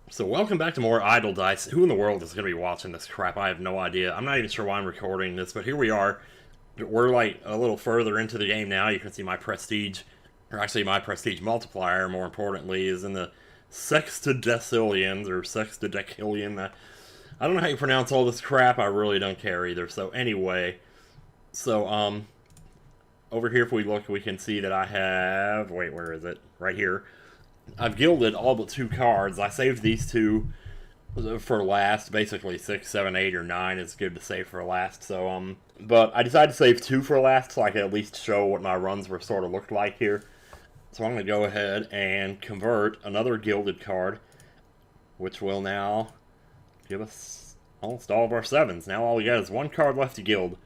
So welcome back to more Idle Dice. Who in the world is going to be watching this crap? I have no idea. I'm not even sure why I'm recording this, but here we are. We're like a little further into the game now. You can see my prestige, or actually my prestige multiplier, more importantly, is in the sextodecillions, or sextodecillion. I don't know how you pronounce all this crap. I really don't care either. So anyway, so over here if we look, we can see that I have, wait, where is it? Right here. I've gilded all but 2 cards. I saved these 2 for last. Basically 6, 7, 8, or 9 is good to save for last. So but I decided to save 2 for last so I could at least show what my runs were sort of looked like here. So I'm going to go ahead and convert another gilded card, which will now give us almost all of our 7s. Now all we got is 1 card left to gild.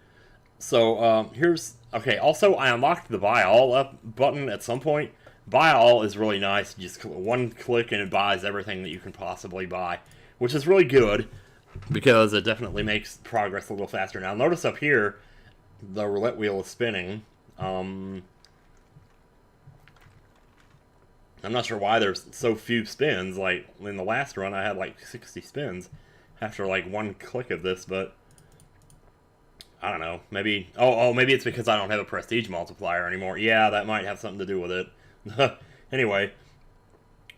So here's, okay, also I unlocked the buy all up button at some point. Buy all is really nice. Just one click and it buys everything that you can possibly buy, which is really good because it definitely makes progress a little faster. Now notice up here, the roulette wheel is spinning. I'm not sure why there's so few spins. Like in the last run I had like 60 spins after like 1 click of this, but I don't know. Maybe, maybe it's because I don't have a prestige multiplier anymore. Yeah, that might have something to do with it. Anyway,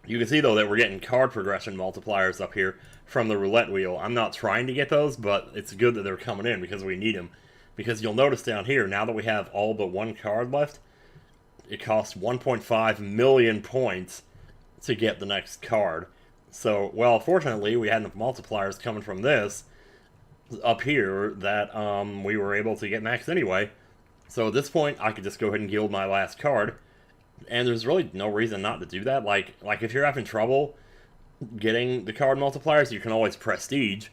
you can see though that we're getting card progression multipliers up here from the roulette wheel. I'm not trying to get those, but it's good that they're coming in because we need them. Because you'll notice down here, now that we have all but 1 card left, it costs 1.5 million points to get the next card. So, well, fortunately, we had enough multipliers coming from this up here that we were able to get max anyway. So at this point, I could just go ahead and gild my last card. And there's really no reason not to do that. Like if you're having trouble getting the card multipliers, you can always prestige.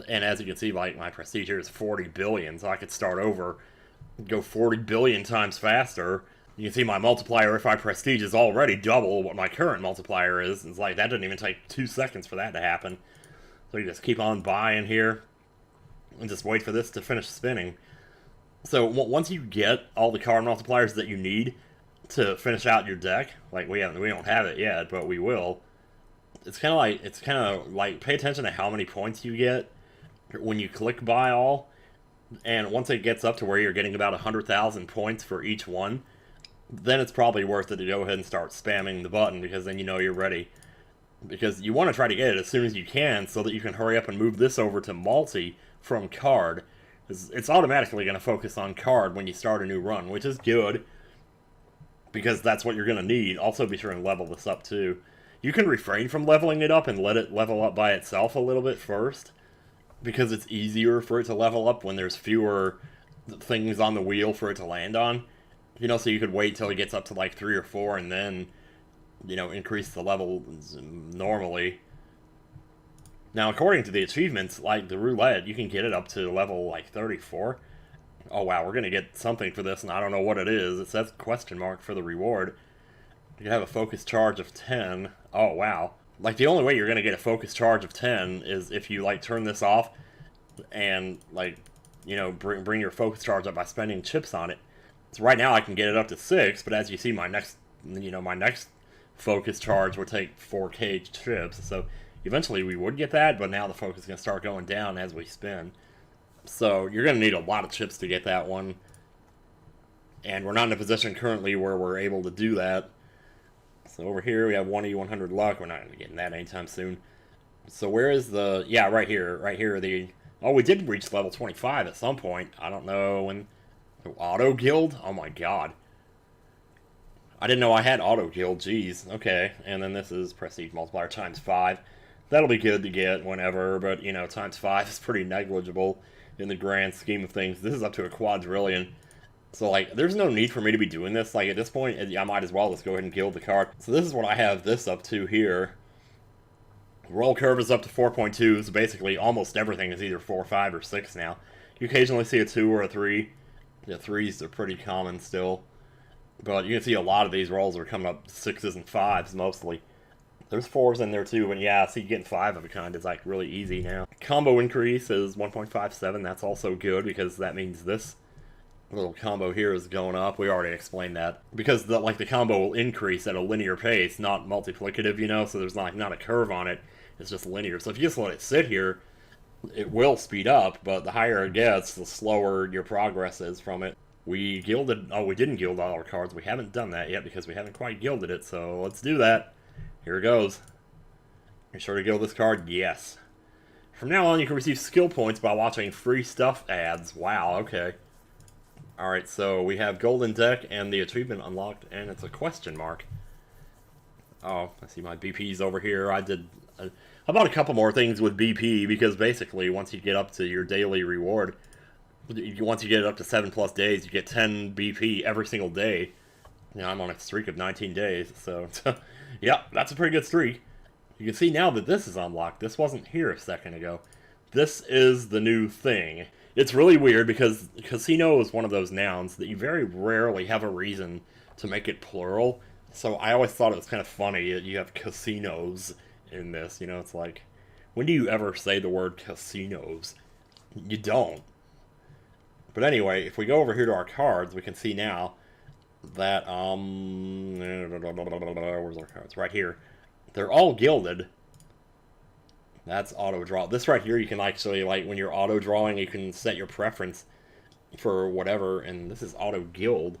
And as you can see, like my prestige here is 40 billion, so I could start over, go 40 billion times faster. You can see my multiplier, if I prestige, is already double what my current multiplier is. It's like, that didn't even take 2 seconds for that to happen. So you just keep on buying here, and just wait for this to finish spinning. So once you get all the card multipliers that you need to finish out your deck, like we don't have it yet, but we will. It's kind of like pay attention to how many points you get when you click buy all, and once it gets up to where you're getting about 100,000 points for each one, then it's probably worth it to go ahead and start spamming the button, because then you know you're ready. Because you want to try to get it as soon as you can so that you can hurry up and move this over to multi from card. It's automatically going to focus on card when you start a new run, which is good, because that's what you're going to need. Also be sure and level this up too. You can refrain from leveling it up and let it level up by itself a little bit first, because it's easier for it to level up when there's fewer things on the wheel for it to land on. You know, so you could wait till it gets up to like 3 or 4 and then, you know, increase the level normally. Now, according to the achievements, like the roulette, you can get it up to level like 34. Oh wow, we're gonna get something for this, and I don't know what it is. It says question mark for the reward. You can have a focus charge of 10. Oh wow. Like, the only way you're gonna get a focus charge of 10 is if you, like, turn this off and, like, you know, bring your focus charge up by spending chips on it. So right now I can get it up to 6, but as you see, my next focus charge would take 4k chips. So eventually we would get that, but now the focus is gonna start going down as we spin. So you're going to need a lot of chips to get that one. And we're not in a position currently where we're able to do that. So over here we have 1e100 luck. We're not going to be getting that anytime soon. So where is the... Yeah, right here. Right here. Oh, we did reach level 25 at some point. I don't know when... Auto guild? Oh my god. I didn't know I had auto guild. Jeez. Okay. And then this is prestige multiplier times 5. That'll be good to get whenever, but, you know, times 5 is pretty negligible in the grand scheme of things. This is up to a quadrillion. So, like, there's no need for me to be doing this. Like, at this point, I might as well just go ahead and gild the card. So this is what I have this up to here. Roll curve is up to 4.2, so basically almost everything is either 4, 5, or 6 now. You occasionally see a 2 or a 3. The 3s are pretty common still. But you can see a lot of these rolls are coming up 6s and 5s mostly. There's 4s in there too, and yeah, see, getting 5 of a kind is like really easy now. Combo increase is 1.57, that's also good because that means this little combo here is going up. We already explained that. Because the combo will increase at a linear pace, not multiplicative, you know, so there's not a curve on it. It's just linear. So if you just let it sit here, it will speed up, but the higher it gets, the slower your progress is from it. We gilded... Oh, we didn't gild all our cards. We haven't done that yet because we haven't quite gilded it, so let's do that. Here it goes. Are you sure to gild this card? Yes. From now on, you can receive skill points by watching free stuff ads. Wow, okay. Alright, so we have Golden Deck and the achievement unlocked, and it's a question mark. Oh, I see my BP's over here. I bought a couple more things with BP, because basically, once you get up to your daily reward, once you get it up to 7+ days, you get 10 BP every single day. Now, I'm on a streak of 19 days, so, yeah, that's a pretty good streak. You can see now that this is unlocked. This wasn't here a second ago. This is the new thing. It's really weird because casino is one of those nouns that you very rarely have a reason to make it plural. So I always thought it was kind of funny that you have casinos in this. You know, it's like, when do you ever say the word casinos? You don't. But anyway, if we go over here to our cards, we can see now that, where's our cards? Right here. They're all gilded. That's auto draw. This right here, you can actually, like, when you're auto drawing, you can set your preference for whatever, and this is auto gild,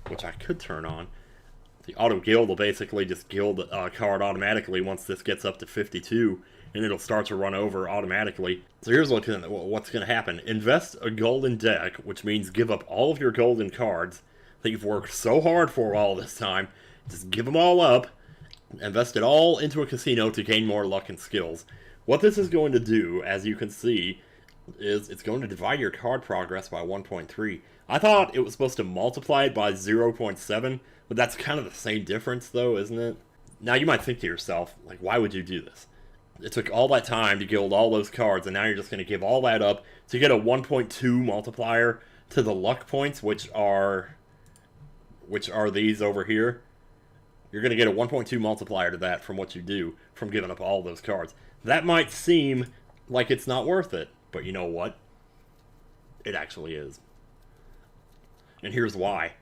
which I could turn on. The auto gild will basically just gild a card automatically once this gets up to 52, and it'll start to run over automatically. So here's what's going to happen. Invest a golden deck, which means give up all of your golden cards that you've worked so hard for all this time. Just give them all up. Invest it all into a casino to gain more luck and skills. What this is going to do, as you can see, is it's going to divide your card progress by 1.3. I thought it was supposed to multiply it by 0.7, but that's kind of the same difference, though, isn't it? Now, you might think to yourself, like, why would you do this? It took all that time to gild all those cards, and now you're just going to give all that up to get a 1.2 multiplier to the luck points, which are these over here. You're going to get a 1.2 multiplier to that from what you do, from giving up all those cards. That might seem like it's not worth it, but you know what? It actually is. And here's why.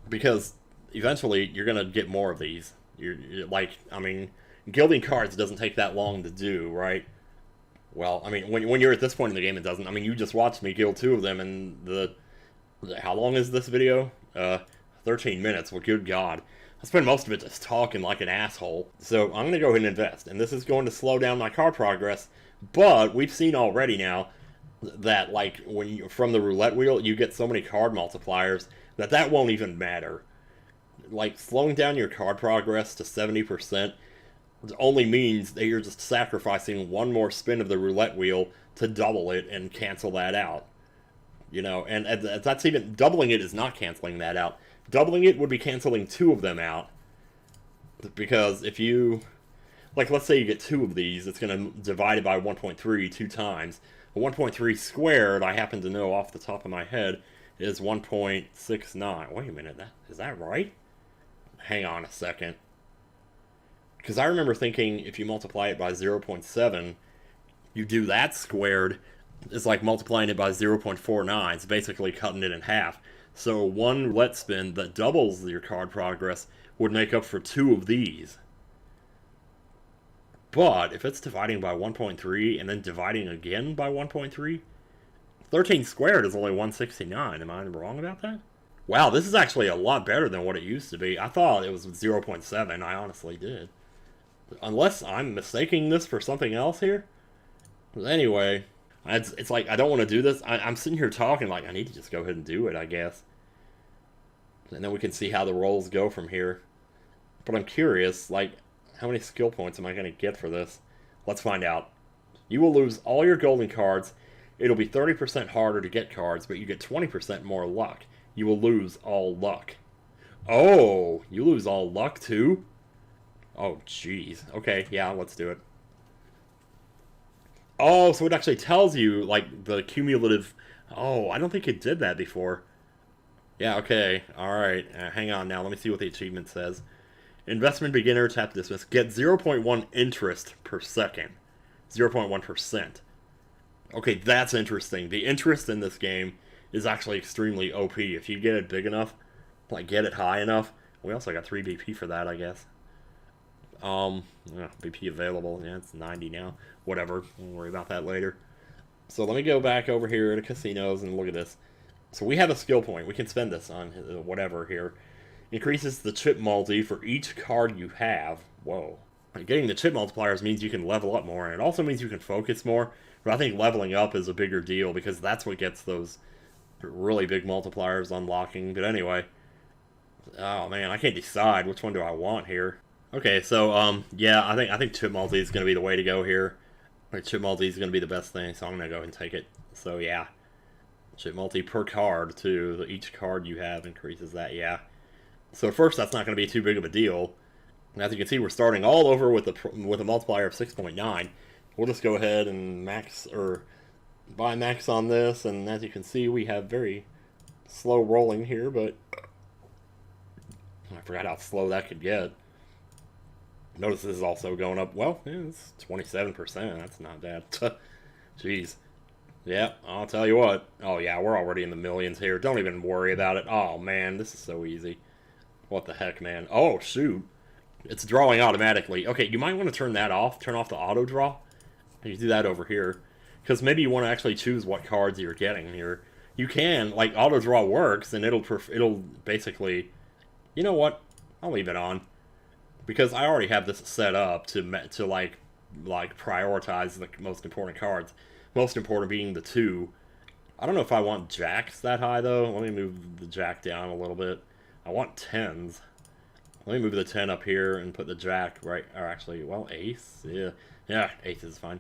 Because eventually you're going to get more of these. You're like, I mean, gilding cards doesn't take that long to do, right? Well, I mean, when you're at this point in the game, it doesn't. I mean, you just watched me gild 2 of them, and how long is this video? 13 minutes. Well, good God. I spend most of it just talking like an asshole. So I'm going to go ahead and invest. And this is going to slow down my card progress. But we've seen already now that, like, when from the roulette wheel, you get so many card multipliers that won't even matter. Like, slowing down your card progress to 70% only means that you're just sacrificing one more spin of the roulette wheel to double it and cancel that out. You know, and that's even... Doubling it is not canceling that out. Doubling it would be canceling 2 of them out. Because if you... Like, let's say you get 2 of these, it's going to divide it by 1.3 2 times. 1.3 squared, I happen to know off the top of my head, is 1.69. Wait a minute, is that right? Hang on a second. Because I remember thinking if you multiply it by 0.7, you do that squared, it's like multiplying it by 0.49. It's basically cutting it in half. So one roulette spin that doubles your card progress would make up for 2 of these. But if it's dividing by 1.3 and then dividing again by 1.3, 13 squared is only 169. Am I wrong about that? Wow, this is actually a lot better than what it used to be. I thought it was 0.7. I honestly did. Unless I'm mistaking this for something else here. But anyway, it's like I don't want to do this. I'm sitting here talking like I need to just go ahead and do it, I guess. And then we can see how the rolls go from here. But I'm curious, like, how many skill points am I going to get for this? Let's find out. You will lose all your golden cards. It'll be 30% harder to get cards, but you get 20% more luck. You will lose all luck. Oh, you lose all luck too? Oh, jeez. Okay, yeah, let's do it. Oh, so it actually tells you, like, the cumulative... Oh, I don't think it did that before. Yeah, okay. Alright. Hang on now. Let me see what the achievement says. Investment beginner, tap to dismiss. Get 0.1 interest per second. 0.1%. Okay, that's interesting. The interest in this game is actually extremely OP. If you get it big enough, like get it high enough. We also got 3 BP for that, I guess. Yeah, BP available. Yeah, it's 90 now. Whatever. We'll worry about that later. So let me go back over here to casinos and look at this. So we have a skill point. We can spend this on whatever here. Increases the chip multi for each card you have. Whoa. Getting the chip multipliers means you can level up more, and it also means you can focus more. But I think leveling up is a bigger deal because that's what gets those really big multipliers unlocking. But anyway, oh man, I can't decide which one do I want here. Okay, so yeah, I think chip multi is going to be the way to go here. Like chip multi is going to be the best thing, so I'm going to go ahead and take it. So yeah, chip multi per card too. Each card you have increases that. Yeah. So at first that's not going to be too big of a deal. And as you can see, we're starting all over with a multiplier of 6.9. We'll just go ahead and max or buy max on this, and as you can see, we have very slow rolling here, but I forgot how slow that could get. Notice this is also going up. Well, yeah, it's 27%. That's not bad. Jeez. Yeah, I'll tell you what. Oh yeah, we're already in the millions here. Don't even worry about it. Oh man, this is so easy. What the heck, man? Oh shoot. It's drawing automatically. Okay, you might want to turn that off. Turn off the auto draw. You do that over here. Because maybe you want to actually choose what cards you're getting here. You can, like, auto draw works, and it'll basically... You know what? I'll leave it on. Because I already have this set up to like prioritize the most important cards. Most important being the 2. I don't know if I want jacks that high, though. Let me move the jack down a little bit. I want 10s. Let me move the 10 up here and put the jack right, or actually, well, ace, yeah, ace is fine.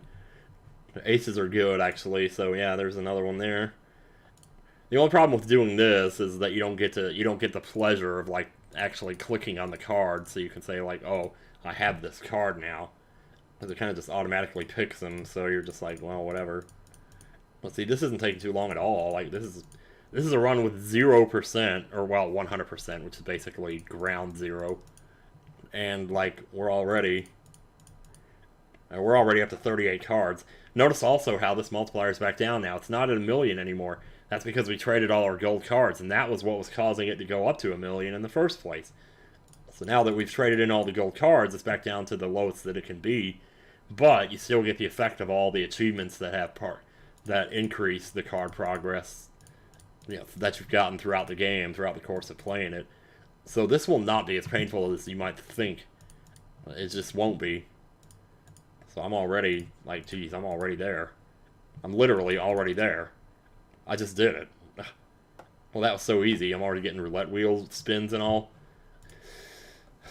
Aces are good, actually, so yeah, there's another one there. The only problem with doing this is that you don't get the pleasure of, like, actually clicking on the card, so you can say, like, oh, I have this card now. Because it kind of just automatically picks them, so you're just like, well, whatever. Let's see, this isn't taking too long at all. Like, this is a run with 0%, or, well, 100%, which is basically ground zero. And, like, we're already up to 38 cards. Notice also how this multiplier is back down now. It's not at 1 million anymore. That's because we traded all our gold cards, and that was what was causing it to go up to 1 million in the first place. So now that we've traded in all the gold cards, it's back down to the lowest that it can be. But you still get the effect of all the achievements that increase the card progress, that you've gotten throughout the game, throughout the course of playing it. So this will not be as painful as you might think. It just won't be. So I'm already, like, geez, I'm already there. I'm literally already there. I just did it. Well, that was so easy. I'm already getting roulette wheel spins and all.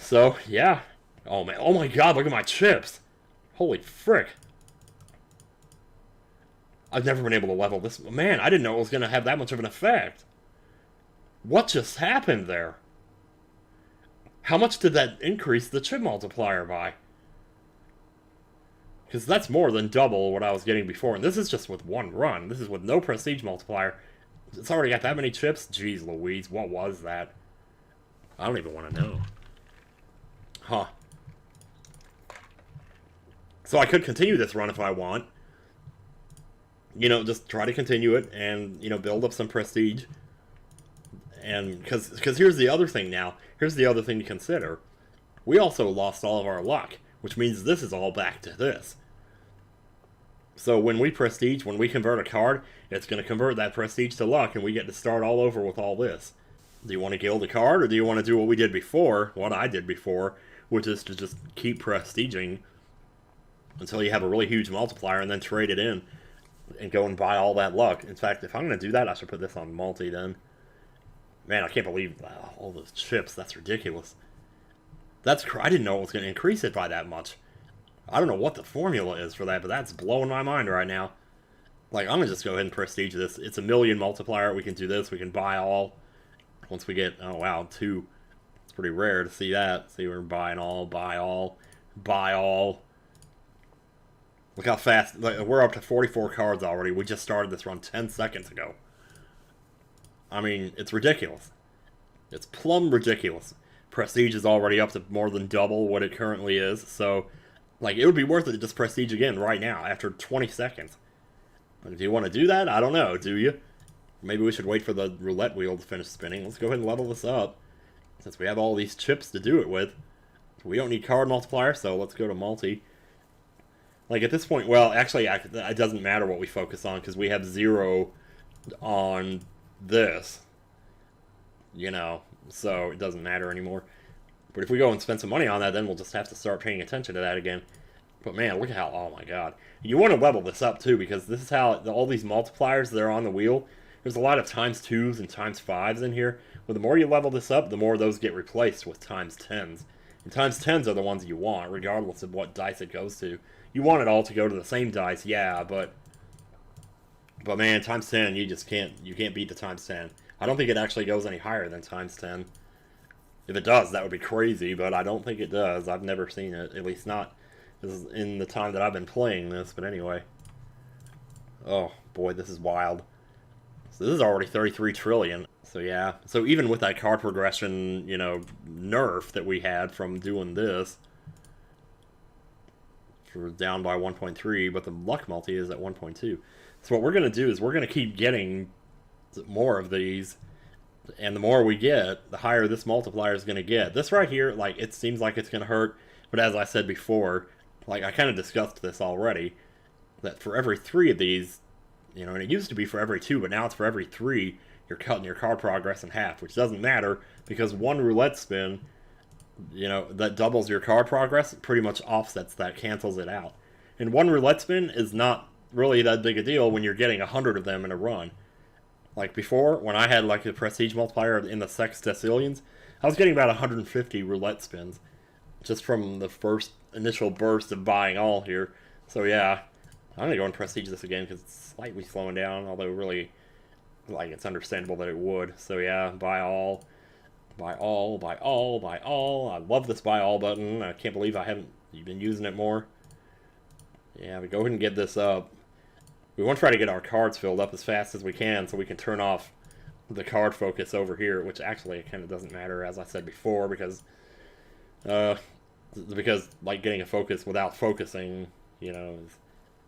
So, yeah. Oh, man. Oh, my God, look at my chips. Holy frick. I've never been able to level this. Man, I didn't know it was going to have that much of an effect. What just happened there? How much did that increase the chip multiplier by? Because that's more than double what I was getting before. And this is just with one run. This is with no prestige multiplier. It's already got that many chips? Jeez Louise, what was that? I don't even want to know. Huh. So I could continue this run if I want. Just try to continue it and, build up some prestige. And because here's the other thing now. Here's the other thing to consider. We also lost all of our luck, which means this is all back to this. So when we prestige, when we convert a card, it's going to convert that prestige to luck, and we get to start all over with all this. Do you want to gild a card, or do you want to do what we did before, what I did before, which is to just keep prestiging until you have a really huge multiplier and then trade it in and go and buy all that luck. In fact, if I'm going to do that, I should put this on multi then. Man, I can't believe all those chips. That's ridiculous. I didn't know it was going to increase it by that much. I don't know what the formula is for that, but that's blowing my mind right now. Like, I'm going to just go ahead and prestige this. It's 1 million multiplier. We can do this. We can buy all. Once we get, oh wow, 2. It's pretty rare to see that. See, we're buying all, buy all, buy all. Look how fast. Like, we're up to 44 cards already. We just started this run 10 seconds ago. I mean, it's ridiculous. It's plumb ridiculous. Prestige is already up to more than double what it currently is, so, like, it would be worth it to just prestige again right now, after 20 seconds. Do you want to do that? I don't know, do you? Maybe we should wait for the roulette wheel to finish spinning. Let's go ahead and level this up, since we have all these chips to do it with. We don't need card multiplier, so let's go to multi. Like, at this point, well, actually, it doesn't matter what we focus on, because we have 0 on this. You know, so it doesn't matter anymore. But if we go and spend some money on that, then we'll just have to start paying attention to that again. But man, look at how, oh my god. You want to level this up too, because this is how, all these multipliers that are on the wheel, there's a lot of times 2s and times 5s in here. But the more you level this up, the more those get replaced with times 10s. And times 10s are the ones you want, regardless of what dice it goes to. You want it all to go to the same dice, yeah, but man, times 10, you can't beat the times 10. I don't think it actually goes any higher than times 10. If it does, that would be crazy, but I don't think it does. I've never seen it, at least not in the time that I've been playing this, but anyway. Oh, boy, this is wild. So this is already 33 trillion. So yeah, so even with that card progression, you know, nerf that we had from doing this, we're down by 1.3, but the luck multi is at 1.2. So what we're going to do is we're going to keep getting more of these, and the more we get, the higher this multiplier is going to get. This right here, like, it seems like it's going to hurt, but as I said before, like, I kind of discussed this already, that for every 3 of these, you know, and it used to be for every 2, but now it's for every 3, you're cutting your card progress in half, which doesn't matter, because one roulette spin, you know, that doubles your card progress, pretty much offsets that, cancels it out. And one roulette spin is not really that big a deal when you're getting 100 of them in a run. Like before, when I had like a prestige multiplier in the sextillions, I was getting about 150 roulette spins just from the first initial burst of buying all here. So yeah, I'm going to go and prestige this again because it's slightly slowing down, although really, like, it's understandable that it would. So yeah, buy all. Buy all, buy all, buy all. I love this buy all button. I can't believe I haven't been using it more. Yeah, but go ahead and get this up. We want to try to get our cards filled up as fast as we can so we can turn off the card focus over here, which actually it kind of doesn't matter, as I said before, because like getting a focus without focusing, you know, is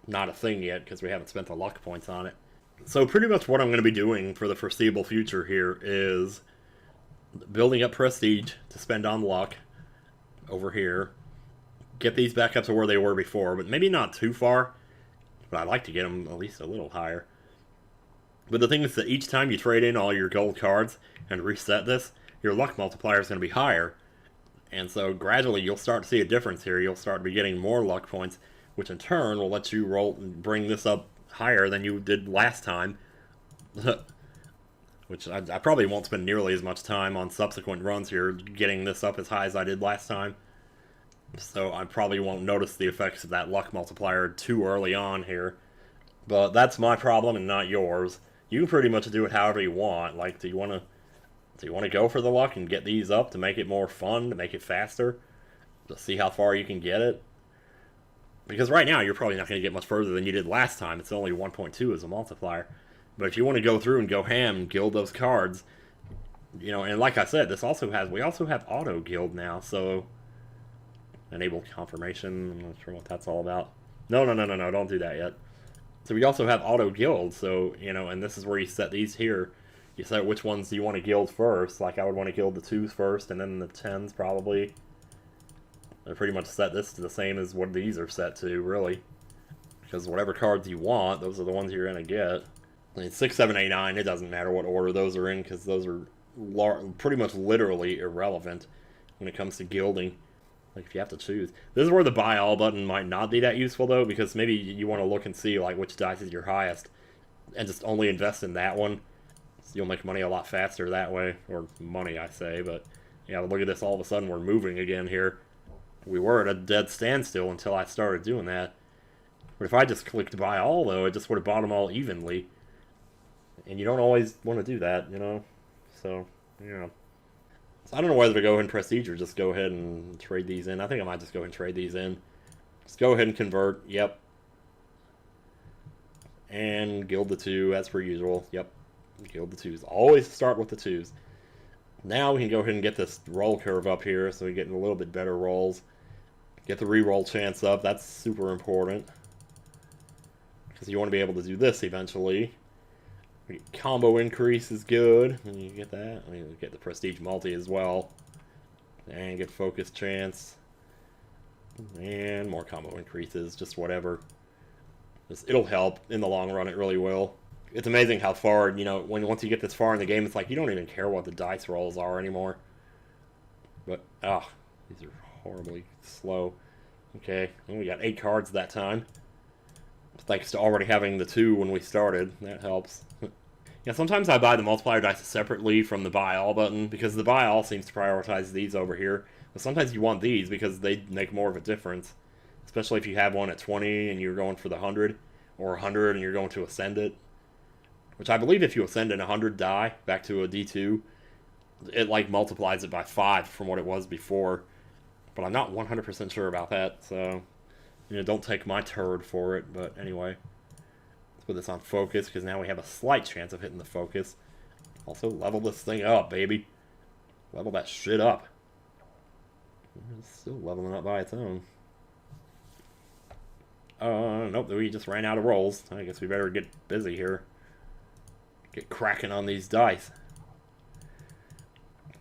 not a thing yet because we haven't spent the luck points on it. So pretty much what I'm going to be doing for the foreseeable future here is building up prestige to spend on luck over here. Get these back up to where they were before, but maybe not too far. But I'd like to get them at least a little higher. But the thing is that each time you trade in all your gold cards and reset this, your luck multiplier is going to be higher. And so gradually you'll start to see a difference here. You'll start to be getting more luck points, which in turn will let you bring this up higher than you did last time. Which I probably won't spend nearly as much time on subsequent runs here getting this up as high as I did last time. So I probably won't notice the effects of that luck multiplier too early on here. But that's my problem and not yours. You can pretty much do it however you want. Like, do you want to go for the luck and get these up to make it more fun, to make it faster? To see how far you can get it? Because right now you're probably not going to get much further than you did last time. It's only 1.2 as a multiplier. But if you want to go through and go ham and guild those cards, you know, and like I said, we also have auto guild now, so enable confirmation. I'm not sure what that's all about. No, don't do that yet. So we also have auto guild, so, you know, and this is where you set these here. You set which ones do you want to guild first. Like, I would want to guild the 2s first, and then the 10s probably. I pretty much set this to the same as what these are set to, really. Because whatever cards you want, those are the ones you're going to get. I mean, 6, 7, 8, 9, it doesn't matter what order those are in, because those are pretty much literally irrelevant when it comes to guilding. Like, if you have to choose. This is where the buy all button might not be that useful, though, because maybe you want to look and see, like, which dice is your highest, and just only invest in that one. So you'll make money a lot faster that way. Or money, I say, but, yeah, look at this, all of a sudden we're moving again here. We were at a dead standstill until I started doing that. But if I just clicked buy all, though, it just would have bought them all evenly. And you don't always want to do that, you know? So, you know. So I don't know whether to go ahead and prestige or just go ahead and trade these in. I think I might just go ahead and trade these in. Just go ahead and convert. Yep. And guild the 2 as per usual. Yep. Guild the 2s. Always start with the 2s. Now we can go ahead and get this roll curve up here so we get a little bit better rolls. Get the re-roll chance up. That's super important. Because you want to be able to do this eventually. Combo increase is good. And you get that. I mean, you get the prestige multi as well. And get focus chance. And more combo increases. Just whatever. It'll help in the long run. It really will. It's amazing how far, you know, once you get this far in the game, it's like you don't even care what the dice rolls are anymore. But, these are horribly slow. Okay, well, we got 8 cards that time. Thanks to already having the 2 when we started. That helps. Yeah, sometimes I buy the multiplier dice separately from the buy all button, because the buy all seems to prioritize these over here. But sometimes you want these because they make more of a difference. Especially if you have one at 20 and you're going for the 100, or 100 and you're going to ascend it. Which I believe if you ascend an 100 die back to a D2, it like multiplies it by 5 from what it was before. But I'm not 100% sure about that, so you know, don't take my turd for it. But anyway, let's put this on focus because now we have a slight chance of hitting the focus. Also, level this thing up, baby. Level that shit up. It's still leveling up by its own. Nope, we just ran out of rolls. I guess we better get busy here. Get cracking on these dice.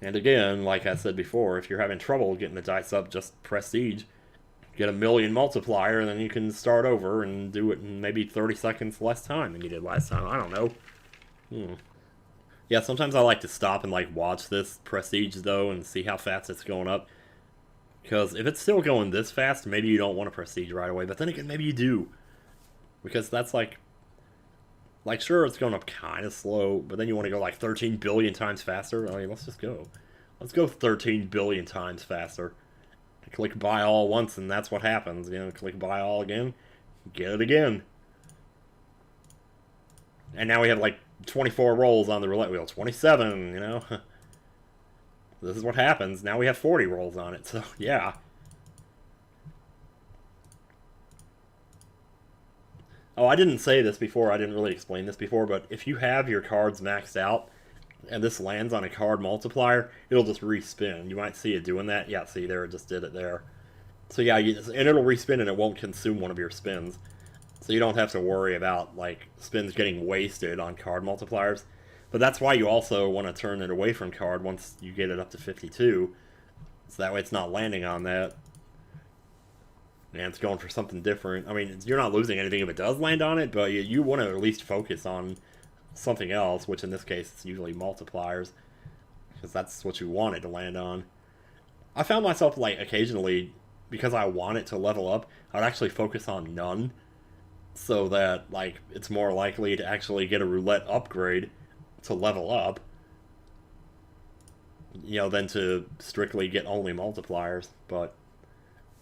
And again, like I said before, if you're having trouble getting the dice up, just prestige. Get a million multiplier, and then you can start over and do it in maybe 30 seconds less time than you did last time. I don't know. Yeah, sometimes I like to stop and like watch this prestige though and see how fast it's going up. Because if it's still going this fast, maybe you don't want to prestige right away. But then again, maybe you do. Because that's like sure, it's going up kind of slow, but then you want to go like 13 billion times faster. I mean, let's just go. Let's go 13 billion times faster. Click buy all once, and that's what happens. You know, click buy all again, get it again. And now we have like 24 rolls on the roulette wheel. 27, you know. This is what happens. Now we have 40 rolls on it, so yeah. Oh, I didn't say this before, I didn't really explain this before, but if you have your cards maxed out, and this lands on a card multiplier, it'll just respin. You might see it doing that. Yeah, see, there, it just did it there. So yeah, and it'll respin and it won't consume one of your spins. So you don't have to worry about, like, spins getting wasted on card multipliers. But that's why you also want to turn it away from card once you get it up to 52. So that way it's not landing on that. And it's going for something different. I mean, you're not losing anything if it does land on it, but you want to at least focus on something else, which in this case is usually multipliers, because that's what you want it to land on. I found myself, like, occasionally, because I want it to level up, I'd actually focus on none, so that, like, it's more likely to actually get a roulette upgrade to level up, you know, than to strictly get only multipliers. But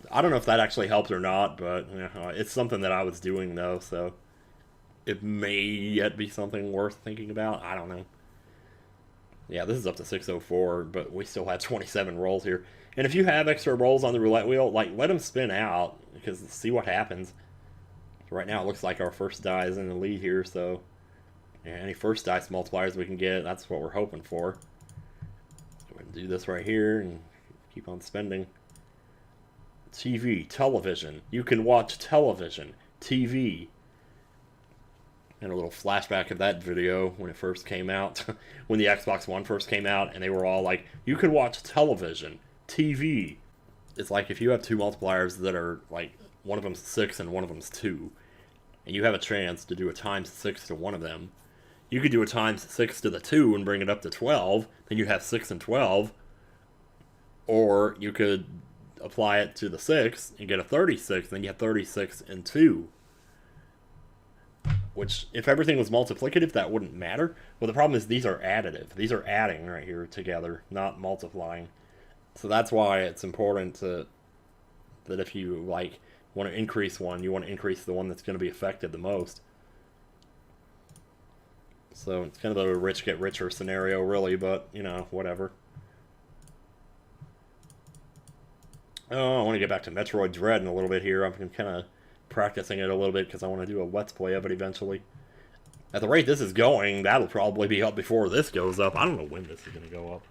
I don't know if that actually helped or not, but you know, it's something that I was doing, though, so it may yet be something worth thinking about. I don't know. Yeah, this is up to 604, but we still have 27 rolls here. And if you have extra rolls on the roulette wheel, like, let them spin out, because see what happens. Right now, it looks like our first die is in the lead here, so yeah, any first dice multipliers we can get, that's what we're hoping for. Go ahead and do this right here, and keep on spending. TV, television. You can watch television. TV. And a little flashback of that video when it first came out. When the Xbox One first came out, and they were all like, you can watch television. TV. It's like if you have two multipliers that are, like, one of them's 6 and one of them's 2, and you have a chance to do a times 6 to one of them, you could do a times 6 to the 2 and bring it up to 12, then you have 6 and 12, or you could apply it to the 6 and get a 36, then you have 36 and 2. Which, if everything was multiplicative, that wouldn't matter. But the problem is these are additive. These are adding right here together, not multiplying. So that's why it's important that if you, like, want to increase one, you want to increase the one that's going to be affected the most. So it's kind of a rich get richer scenario, really, but, you know, whatever. Oh, I want to get back to Metroid Dread in a little bit here. I'm kind of practicing it a little bit because I want to do a Let's Play of it eventually. At the rate this is going, that'll probably be up before this goes up. I don't know when this is going to go up.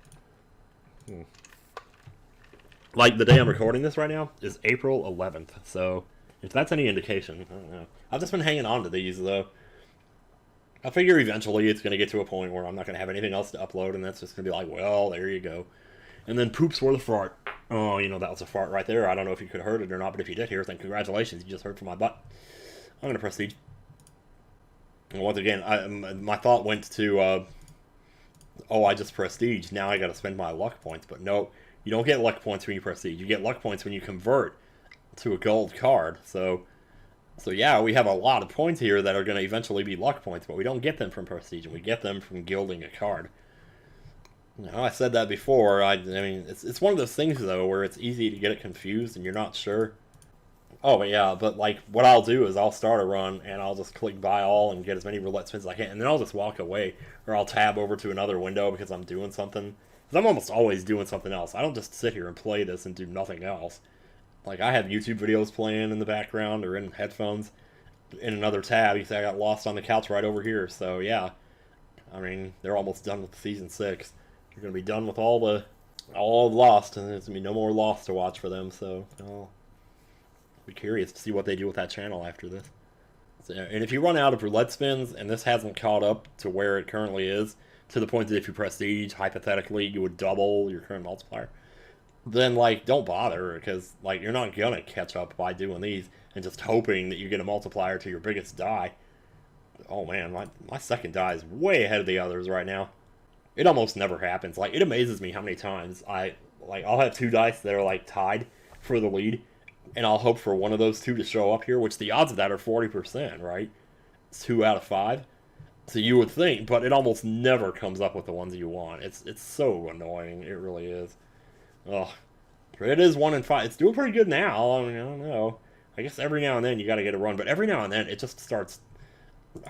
Like, the day I'm recording this right now is April 11th, so if that's any indication, I don't know. I've just been hanging on to these, though. I figure eventually it's going to get to a point where I'm not going to have anything else to upload, and that's just going to be like, well, there you go. And then poops were the fart. Oh, you know, that was a fart right there. I don't know if you could have heard it or not, but if you did hear it, then congratulations. You just heard from my butt. I'm going to prestige. And once again, my thought went to, oh, I just prestige. Now I got to spend my luck points. But no, you don't get luck points when you prestige. You get luck points when you convert to a gold card. So yeah, we have a lot of points here that are going to eventually be luck points, but we don't get them from prestige, and we get them from gilding a card. No, I said that before. I mean, it's one of those things, though, where it's easy to get it confused and you're not sure. Oh, yeah, but, like, what I'll do is I'll start a run, and I'll just click buy all and get as many roulette spins as I can, and then I'll just walk away, or I'll tab over to another window because I'm doing something. Because I'm almost always doing something else. I don't just sit here and play this and do nothing else. Like, I have YouTube videos playing in the background or in headphones in another tab because I got lost on the couch right over here. So, yeah, I mean, they're almost done with Season 6. They're going to be done with all Lost, and there's going to be no more Lost to watch for them, so I'll be curious to see what they do with that channel after this. So, and if you run out of roulette spins, and this hasn't caught up to where it currently is, to the point that if you prestige, hypothetically, you would double your current multiplier, then, like, don't bother, because, like, you're not going to catch up by doing these and just hoping that you get a multiplier to your biggest die. Oh, man, my second die is way ahead of the others right now. It almost never happens. Like, it amazes me how many times I'll have two dice that are, like, tied for the lead, and I'll hope for one of those two to show up here, which the odds of that are 40%, right? It's 2 out of 5. So you would think, but it almost never comes up with the ones you want. It's so annoying. It really is. Ugh. It is 1 in 5. It's doing pretty good now. I mean, I don't know. I guess every now and then you got to get a run, but every now and then it just starts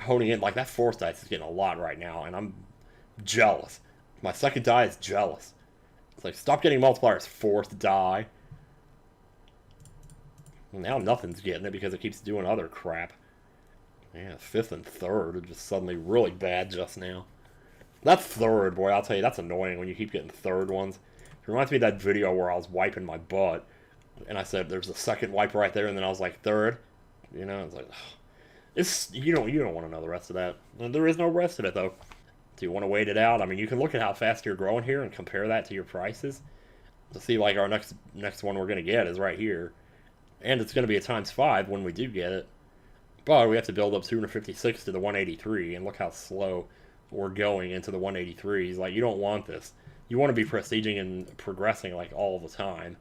honing in. Like, that fourth dice is getting a lot right now, and I'm jealous. My second die is jealous. It's like, stop getting multipliers, fourth die. Well, now nothing's getting it because it keeps doing other crap. Yeah, fifth and third are just suddenly really bad just now. That third, boy, I'll tell you, that's annoying when you keep getting third ones. It reminds me of that video where I was wiping my butt, and I said there's a second wipe right there, and then I was like, third. You know, it's like, ugh. You don't want to know the rest of that. There is no rest of it, though. Do you want to wait it out? I mean, you can look at how fast you're growing here and compare that to your prices to see, like, our next one we're going to get is right here. And it's going to be a ×5 when we do get it. But we have to build up 256 to the 183, and look how slow we're going into the 183s. Like, you don't want this. You want to be prestiging and progressing, like, all the time.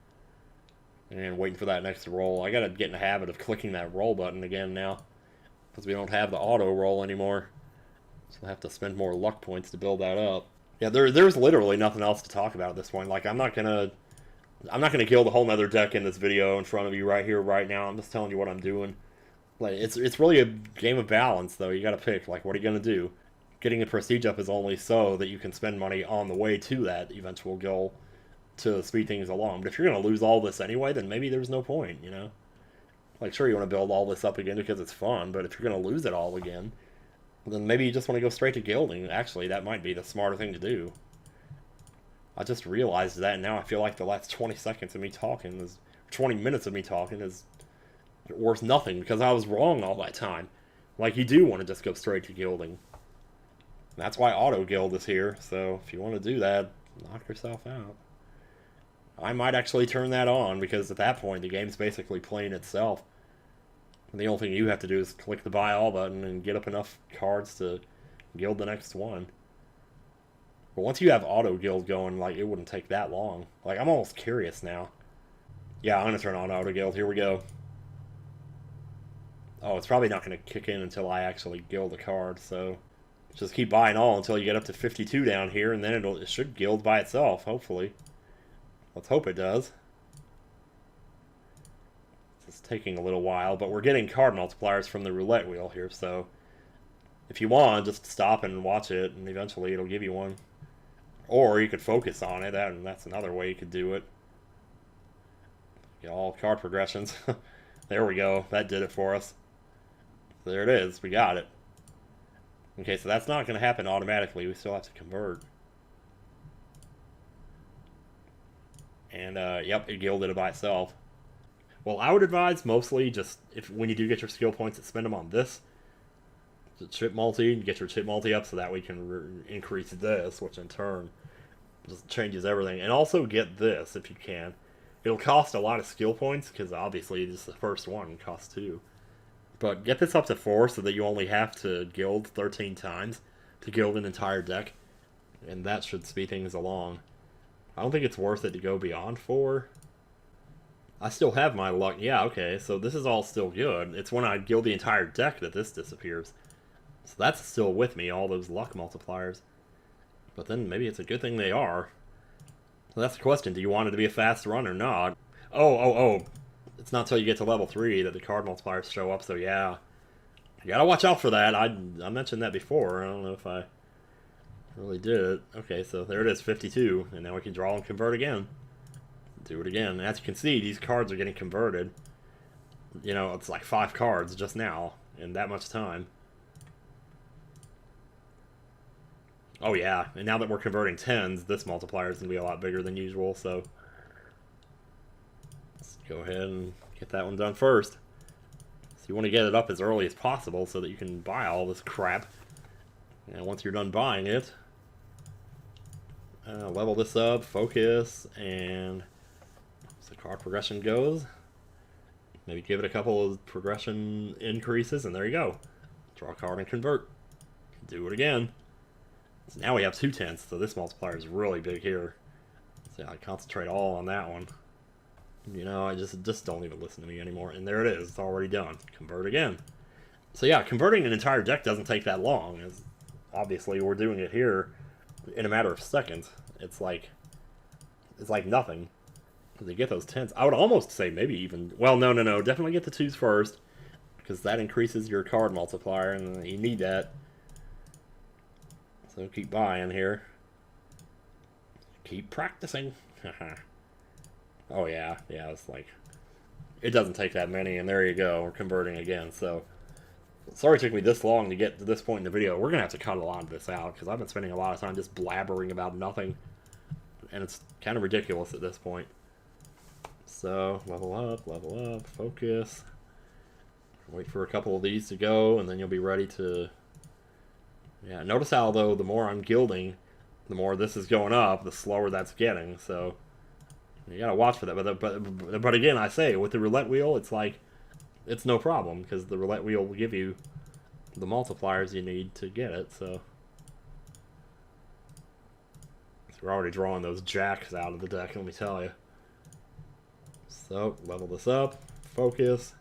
And waiting for that next roll. I gotta get in the habit of clicking that roll button again now, because we don't have the auto roll anymore. So I have to spend more luck points to build that up. Yeah, there's literally nothing else to talk about at this point. Like, I'm not gonna kill the whole nother deck in this video in front of you right here, right now. I'm just telling you what I'm doing. Like, it's really a game of balance, though. You gotta pick, like, what are you gonna do? Getting the prestige up is only so that you can spend money on the way to that eventual goal to speed things along. But if you're gonna lose all this anyway, then maybe there's no point, you know? Like, sure, you want to build all this up again because it's fun, but if you're gonna lose it all again, then maybe you just want to go straight to gilding. Actually, that might be the smarter thing to do. I just realized that, and now I feel like the last 20 seconds of me talking is 20 minutes of me talking is worth nothing because I was wrong all that time. Like, you do want to just go straight to gilding. That's why auto guild is here, so if you want to do that, knock yourself out. I might actually turn that on, because at that point the game's basically playing itself. And the only thing you have to do is click the buy all button and get up enough cards to guild the next one. But once you have auto guild going, like, it wouldn't take that long. Like, I'm almost curious now. Yeah, I'm gonna turn on auto guild. Here we go. Oh, it's probably not gonna kick in until I actually guild a card, so just keep buying all until you get up to 52 down here, and then it should guild by itself, hopefully. Let's hope it does. It's taking a little while, but we're getting card multipliers from the roulette wheel here, so if you want, just stop and watch it, and eventually it'll give you one. Or you could focus on it, and that's another way you could do it. Get all card progressions. There we go. That did it for us. There it is. We got it. Okay, so that's not going to happen automatically. We still have to convert. And, yep, it gilded it by itself. Well, I would advise mostly just, when you do get your skill points, to spend them on this. the chip multi, get your chip multi up so that we can increase this, which in turn just changes everything. And also get this if you can. It'll cost a lot of skill points because obviously this is the first one, costs 2. But get this up to 4 so that you only have to guild 13 times to guild an entire deck. And that should speed things along. I don't think it's worth it to go beyond 4. I still have my luck. Yeah, okay, so this is all still good. It's when I guild the entire deck that this disappears. So that's still with me, all those luck multipliers. But then maybe it's a good thing they are. So that's the question. Do you want it to be a fast run or not? Oh. It's not until you get to level 3 that the card multipliers show up, so yeah. You gotta watch out for that. I mentioned that before. I don't know if I really did it. Okay, so there it is, 52. And now we can draw and convert again. Do it again. As you can see, these cards are getting converted. You know, it's like 5 cards just now in that much time. Oh yeah, and now that we're converting 10s, this multiplier is going to be a lot bigger than usual, so let's go ahead and get that one done first. So you want to get it up as early as possible so that you can buy all this crap. And once you're done buying it, level this up, focus, and as the card progression goes, maybe give it a couple of progression increases, and there you go. Draw a card and convert. Do it again. So now we have 2 10s, so this multiplier is really big here. So I concentrate all on that one. You know, I just don't even listen to me anymore. And there it is, it's already done. Convert again. So yeah, converting an entire deck doesn't take that long. As obviously, we're doing it here in a matter of seconds. It's like nothing. They get those 10s. I would almost say maybe even, well, no, definitely get the 2s first, because that increases your card multiplier, and you need that. So keep buying here. Keep practicing. Oh yeah, it's like, it doesn't take that many, and there you go, we're converting again. So, sorry it took me this long to get to this point in the video. We're going to have to cut a lot of this out, because I've been spending a lot of time just blabbering about nothing, and it's kind of ridiculous at this point. So, level up, focus. Wait for a couple of these to go, and then you'll be ready to... Yeah, notice how, though, the more I'm gilding, the more this is going up, the slower that's getting, so... You gotta watch for that, but again, I say, with the roulette wheel, it's like, it's no problem, because the roulette wheel will give you the multipliers you need to get it, so... We're already drawing those jacks out of the deck, let me tell you. So, level this up, focus,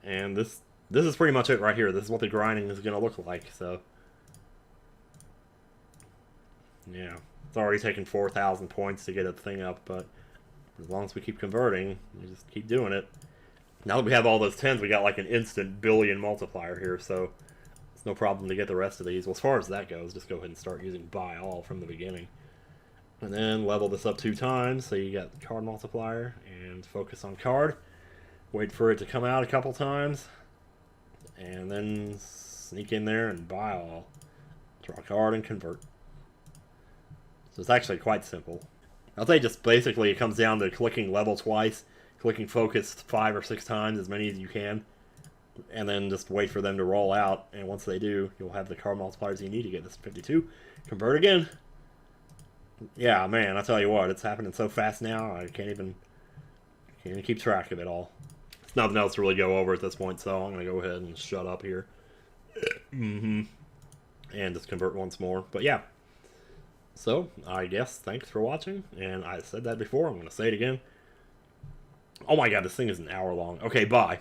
and this is pretty much it right here. This is what the grinding is gonna look like, so... Yeah. It's already taken 4,000 points to get a thing up, but as long as we keep converting, we just keep doing it. Now that we have all those 10s, we got like an instant billion multiplier here, so it's no problem to get the rest of these. Well, as far as that goes, just go ahead and start using buy all from the beginning. And then level this up 2 times, so you got the card multiplier, and focus on card. Wait for it to come out a couple times, and then sneak in there and buy all. Draw a card and convert. So it's actually quite simple. I'll say just basically it comes down to clicking level twice, clicking focus 5 or 6 times, as many as you can, and then just wait for them to roll out, and once they do, you'll have the card multipliers you need to get this 52. Convert again. Yeah, man, I tell you what, it's happening so fast now, I can't even keep track of it all. There's nothing else to really go over at this point, so I'm going to go ahead and shut up here. And just convert once more. But yeah. So, I guess, thanks for watching, and I said that before, I'm going to say it again. Oh my god, this thing is an hour long. Okay, bye.